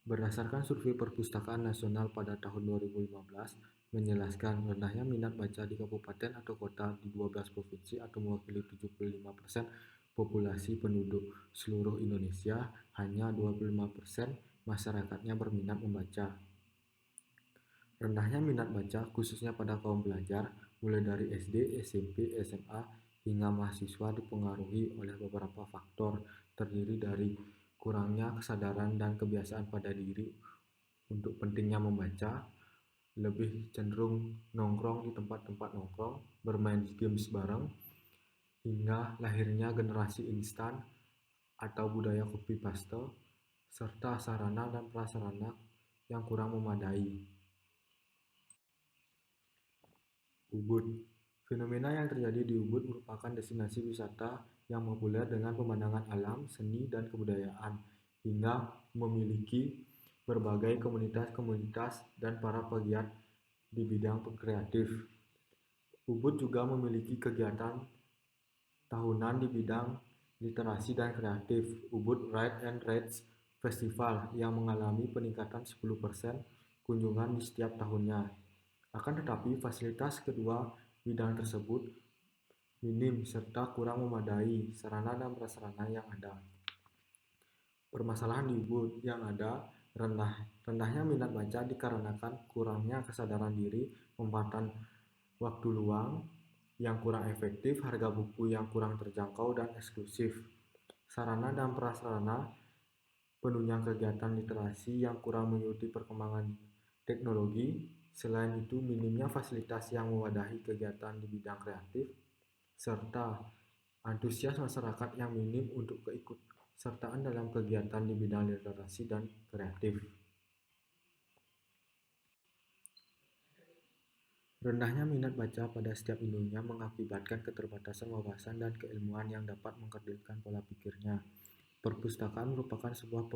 Berdasarkan survei Perpustakaan Nasional pada tahun 2015, menjelaskan rendahnya minat baca di kabupaten atau kota di 12 provinsi atau mewakili 75% populasi penduduk seluruh Indonesia, hanya 25% masyarakatnya berminat membaca. Rendahnya minat baca khususnya pada kaum pelajar, mulai dari SD, SMP, SMA, hingga mahasiswa dipengaruhi oleh beberapa faktor, terdiri dari kurangnya kesadaran dan kebiasaan pada diri untuk pentingnya membaca, lebih cenderung nongkrong di tempat-tempat nongkrong, bermain games bareng, hingga lahirnya generasi instan atau budaya copy paste, serta sarana dan prasarana yang kurang memadai. Ubud. Fenomena yang terjadi di Ubud merupakan destinasi wisata yang populer dengan pemandangan alam, seni, dan kebudayaan, hingga memiliki berbagai komunitas-komunitas dan para pegiat di bidang kreatif. Ubud juga memiliki kegiatan tahunan di bidang literasi dan kreatif, Ubud Write and Reads Festival, yang mengalami peningkatan 10% kunjungan di setiap tahunnya. Akan tetapi, fasilitas kedua bidang tersebut minim serta kurang memadai sarana dan prasarana yang ada. Permasalahan di Ubud yang ada rendahnya minat baca dikarenakan kurangnya kesadaran diri, pemanfaatan waktu luang yang kurang efektif, harga buku yang kurang terjangkau dan eksklusif, sarana dan prasarana penunjang kegiatan literasi yang kurang mengikuti perkembangan teknologi. Selain itu, minimnya fasilitas yang mewadahi kegiatan di bidang kreatif, serta antusias masyarakat yang minim untuk keikutsertaan dalam kegiatan di bidang literasi dan kreatif. Rendahnya minat baca pada setiap individunya mengakibatkan keterbatasan wawasan dan keilmuan yang dapat mengkerdilkan pola pikirnya. Perpustakaan merupakan sebuah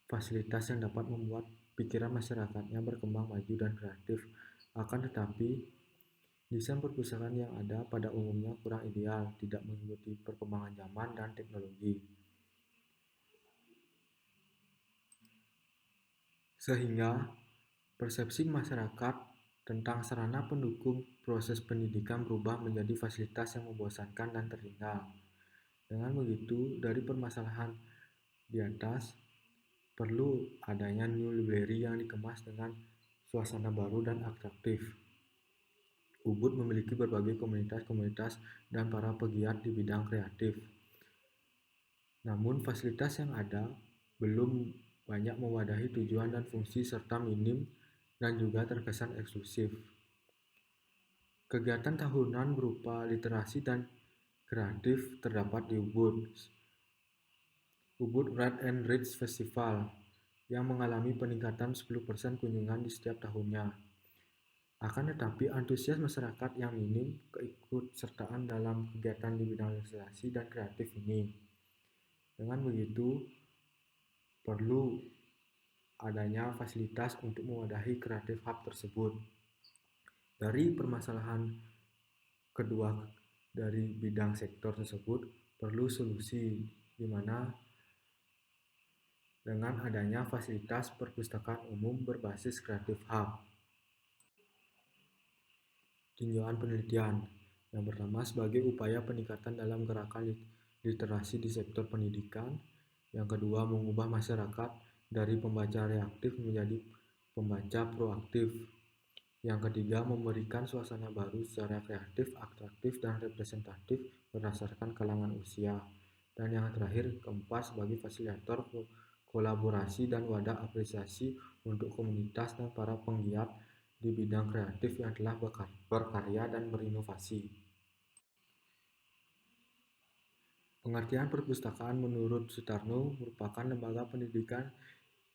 fasilitas yang dapat membuat pikiran masyarakatnya berkembang maju dan kreatif. Akan tetapi, desain perpustakaan yang ada pada umumnya kurang ideal, tidak mengikuti perkembangan zaman dan teknologi, sehingga persepsi masyarakat tentang sarana pendukung proses pendidikan berubah menjadi fasilitas yang membosankan dan tertinggal. Dengan begitu, dari permasalahan di atas, perlu adanya new library yang dikemas dengan suasana baru dan atraktif. Ubud memiliki berbagai komunitas-komunitas dan para pegiat di bidang kreatif. Namun, fasilitas yang ada belum banyak mewadahi tujuan dan fungsi serta minim dan juga terkesan eksklusif. Kegiatan tahunan berupa literasi dan kreatif terdapat di Ubud. Ubud Write and Reads Festival yang mengalami peningkatan 10% kunjungan di setiap tahunnya. Akan tetapi, antusias masyarakat yang minim keikutsertaan dalam kegiatan di bidang literasi dan kreatif ini. Dengan begitu, perlu adanya fasilitas untuk mewadahi kreatif hub tersebut. Dari permasalahan kedua dari bidang sektor tersebut, perlu solusi di mana dengan adanya fasilitas perpustakaan umum berbasis kreatif hub. Tinjauan penelitian. Yang pertama, sebagai upaya peningkatan dalam gerakan literasi di sektor pendidikan. Yang kedua, mengubah masyarakat dari pembaca reaktif menjadi pembaca proaktif. Yang ketiga, memberikan suasana baru secara kreatif, atraktif, dan representatif berdasarkan kalangan usia. Dan yang terakhir, keempat, sebagai fasilitator kolaborasi dan wadah apresiasi untuk komunitas dan para penggiat di bidang kreatif yang telah berkarya dan berinovasi. Pengertian perpustakaan menurut Sutarno merupakan lembaga pendidikan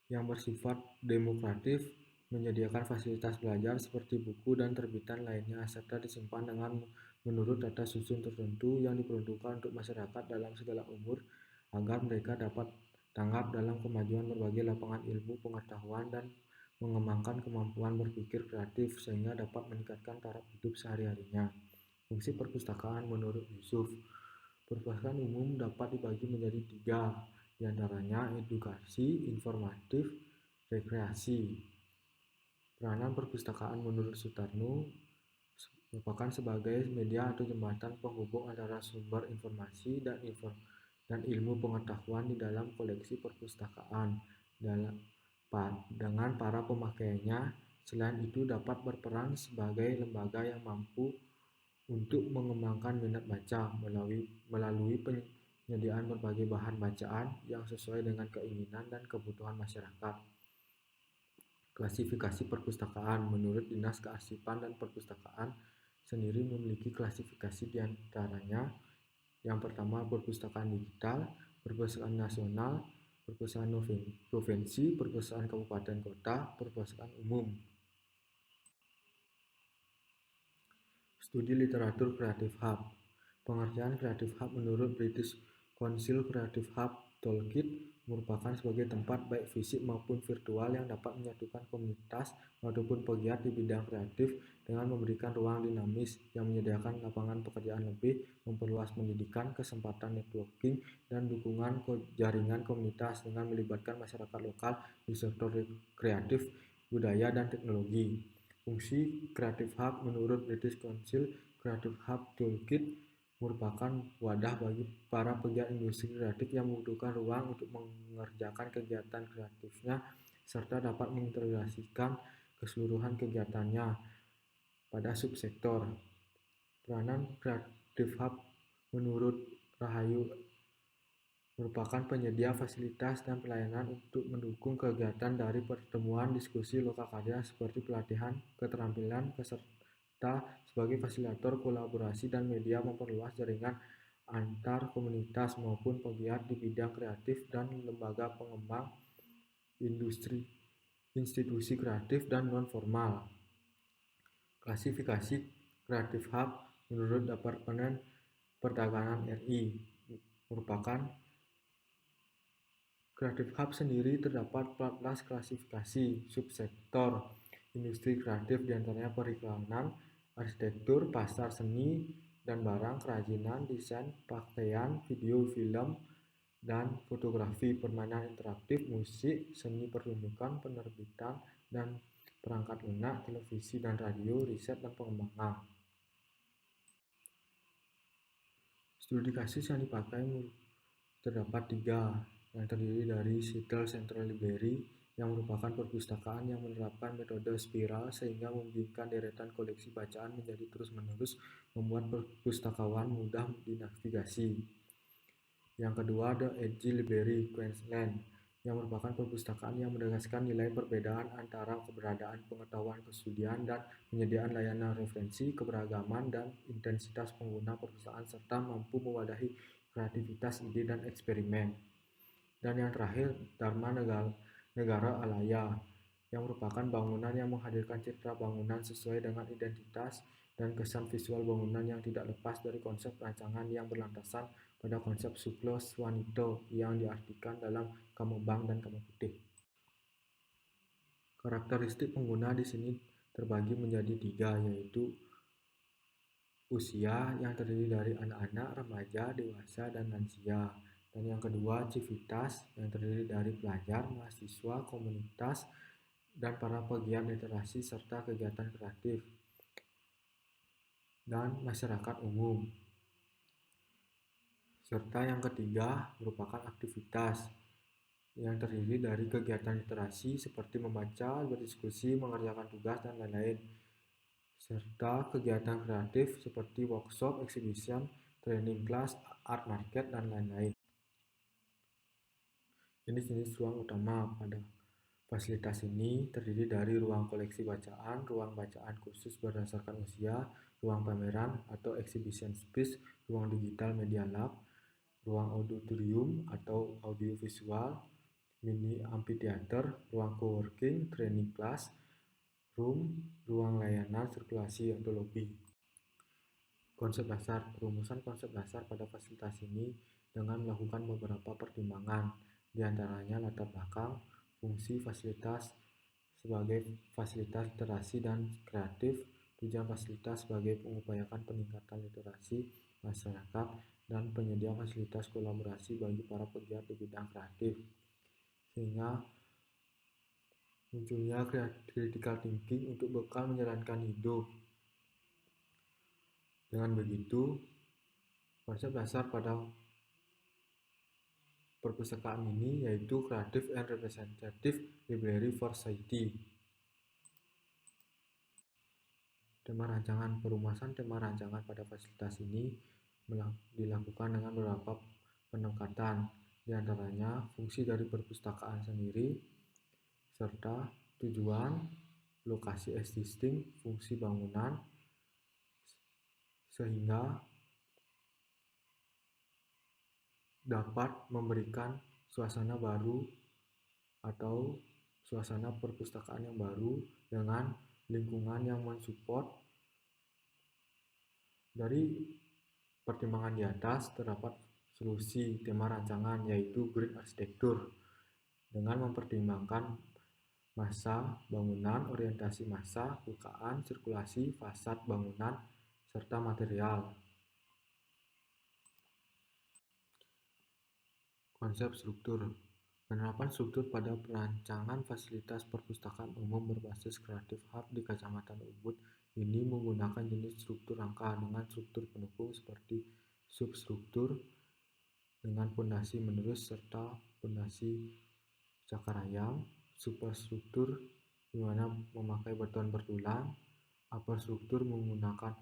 yang bersifat demokratif, menyediakan fasilitas belajar seperti buku dan terbitan lainnya, serta disimpan dengan menurut tata susun tertentu yang diperuntukkan untuk masyarakat dalam segala umur agar mereka dapat tanggap dalam kemajuan berbagai lapangan ilmu pengetahuan dan mengembangkan kemampuan berpikir kreatif sehingga dapat meningkatkan taraf hidup sehari-harinya. Fungsi perpustakaan menurut Yusuf. Perpustakaan umum dapat dibagi menjadi 3, diantaranya edukasi, informatif, rekreasi. Peranan perpustakaan menurut Sutarno merupakan sebagai media atau jembatan penghubung antara sumber informasi dan ilmu pengetahuan di dalam koleksi perpustakaan dengan para pemakainya. Selain itu dapat berperan sebagai lembaga yang mampu untuk mengembangkan minat baca melalui penyediaan berbagai bahan bacaan yang sesuai dengan keinginan dan kebutuhan masyarakat. Klasifikasi perpustakaan menurut Dinas Kearsipan dan Perpustakaan sendiri memiliki klasifikasi diantaranya. Yang pertama, perpustakaan digital, perpustakaan nasional, perpustakaan provinsi, perpustakaan kabupaten kota, perpustakaan umum. Studi literatur Creative Hub. Pengertian Creative Hub menurut British Council Creative Hub Toolkit merupakan sebagai tempat baik fisik maupun virtual yang dapat menyatukan komunitas ataupun pegiat di bidang kreatif dengan memberikan ruang dinamis yang menyediakan lapangan pekerjaan lebih, memperluas pendidikan, kesempatan networking, dan dukungan jaringan komunitas dengan melibatkan masyarakat lokal di sektor kreatif, budaya, dan teknologi. Fungsi Creative Hub menurut British Council Creative Hub Toolkit merupakan wadah bagi para pegiat industri kreatif yang membutuhkan ruang untuk mengerjakan kegiatan kreatifnya serta dapat mengintegrasikan keseluruhan kegiatannya pada subsektor. Peranan Creative Hub menurut Rahayu merupakan penyedia fasilitas dan pelayanan untuk mendukung kegiatan dari pertemuan diskusi lokakarya seperti pelatihan, keterampilan, serta sebagai fasilitator kolaborasi dan media memperluas jaringan antar komunitas maupun pegiat di bidang kreatif dan lembaga pengembang institusi kreatif dan non-formal. Klasifikasi Creative Hub menurut Departemen Perdagangan RI merupakan Creative Hub sendiri terdapat 14 klasifikasi subsektor industri kreatif diantaranya periklanan, arsitektur, pasar seni dan barang, kerajinan, desain, pakaian, video, film, dan fotografi, permainan interaktif, musik, seni pertunjukan, penerbitan, dan perangkat lunak, televisi dan radio, riset dan pengembangan. Studi kasus yang dipakai terdapat 3, yang terdiri dari Seattle Central Library, yang merupakan perpustakaan yang menerapkan metode spiral sehingga membimbingkan deretan koleksi bacaan menjadi terus-menerus, membuat pustakawan mudah dinavigasi. Yang kedua, The Edge Library, Queensland, yang merupakan perpustakaan yang menegaskan nilai perbedaan antara keberadaan pengetahuan kestudian dan penyediaan layanan referensi, keberagaman, dan intensitas pengguna perpustakaan serta mampu mewadahi kreativitas ide dan eksperimen. Dan yang terakhir, Dharma Negara Alaya, yang merupakan bangunan yang menghadirkan citra bangunan sesuai dengan identitas dan kesan visual bangunan yang tidak lepas dari konsep rancangan yang berlandasan pada konsep Suklo Swanito yang diartikan dalam Kamabang dan Kamar Putih. Karakteristik pengguna di sini terbagi menjadi 3, yaitu usia yang terdiri dari anak-anak, remaja, dewasa, dan lansia. Dan yang kedua, civitas yang terdiri dari pelajar, mahasiswa, komunitas, dan para pegiat literasi serta kegiatan kreatif, dan masyarakat umum. Serta yang ketiga merupakan aktivitas yang terdiri dari kegiatan literasi seperti membaca, berdiskusi, mengerjakan tugas, dan lain-lain. Serta kegiatan kreatif seperti workshop, exhibition, training class, art market, dan lain-lain. Jenis-jenis ruang utama pada fasilitas ini terdiri dari ruang koleksi bacaan, ruang bacaan khusus berdasarkan usia, ruang pameran atau exhibition space, ruang digital media lab, ruang auditorium atau audiovisual, mini amphitheater, ruang coworking, training class, room, ruang layanan sirkulasi atau lobby. Konsep dasar. Perumusan konsep dasar pada fasilitas ini dengan melakukan beberapa pertimbangan, di antaranya latar belakang, fungsi fasilitas sebagai fasilitas literasi dan kreatif, tujuan fasilitas sebagai mengupayakan peningkatan literasi masyarakat, dan penyedia fasilitas kolaborasi bagi para pegiat di bidang kreatif. Sehingga munculnya critical thinking untuk bekal menjalankan hidup. Dengan begitu, konsep dasar pada perpustakaan ini yaitu Creative and Representative Library for Society. Tema rancangan perumasan tema rancangan pada fasilitas ini dilakukan dengan beberapa pendekatan, diantaranya fungsi dari perpustakaan sendiri, serta tujuan, lokasi existing, fungsi bangunan, sehingga dapat memberikan suasana baru atau suasana perpustakaan yang baru dengan lingkungan yang mensupport. Dari pertimbangan di atas terdapat solusi tema rancangan yaitu Green Architecture dengan mempertimbangkan massa bangunan, orientasi massa, bukaan, sirkulasi, fasad bangunan, serta material. Konsep struktur. Penerapan struktur pada perancangan fasilitas perpustakaan umum berbasis Creative Hub di Kecamatan Ubud ini menggunakan jenis struktur rangka dengan struktur pendukung seperti substruktur dengan pondasi menerus serta pondasi cakar ayam, superstruktur di mana memakai beton bertulang, upper struktur menggunakan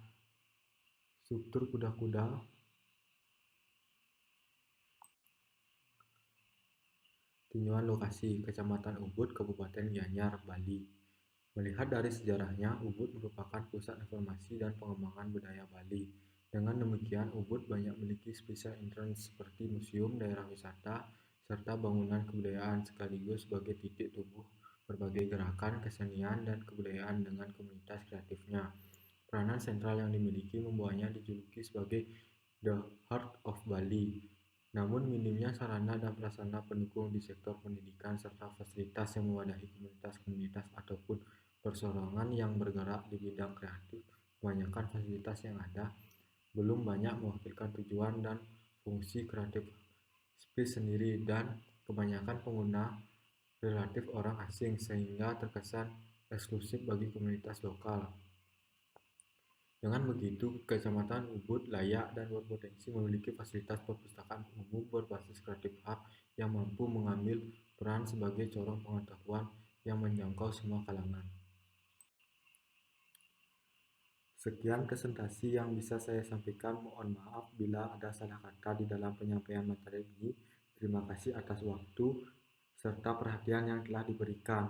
struktur kuda-kuda. Tinjauan lokasi Kecamatan Ubud, Kabupaten Gianyar, Bali. Melihat dari sejarahnya, Ubud merupakan pusat informasi dan pengembangan budaya Bali. Dengan demikian, Ubud banyak memiliki special interest seperti museum, daerah wisata, serta bangunan kebudayaan sekaligus sebagai titik tumbuh berbagai gerakan kesenian dan kebudayaan dengan komunitas kreatifnya. Peranan sentral yang dimiliki membawanya dijuluki sebagai The Heart of Bali. Namun minimnya sarana dan prasarana pendukung di sektor pendidikan serta fasilitas yang mewadahi komunitas-komunitas ataupun perseorangan yang bergerak di bidang kreatif, kebanyakan fasilitas yang ada belum banyak mewakilkan tujuan dan fungsi kreatif space sendiri dan kebanyakan pengguna relatif orang asing sehingga terkesan eksklusif bagi komunitas lokal. Dengan begitu, Kecamatan Ubud layak dan berpotensi memiliki fasilitas perpustakaan umum berbasis Creative Hub yang mampu mengambil peran sebagai corong pengetahuan yang menjangkau semua kalangan. Sekian presentasi yang bisa saya sampaikan. Mohon maaf bila ada salah kata di dalam penyampaian materi ini. Terima kasih atas waktu serta perhatian yang telah diberikan.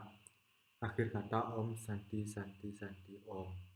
Akhir kata, Om Santi Santi Santi Om.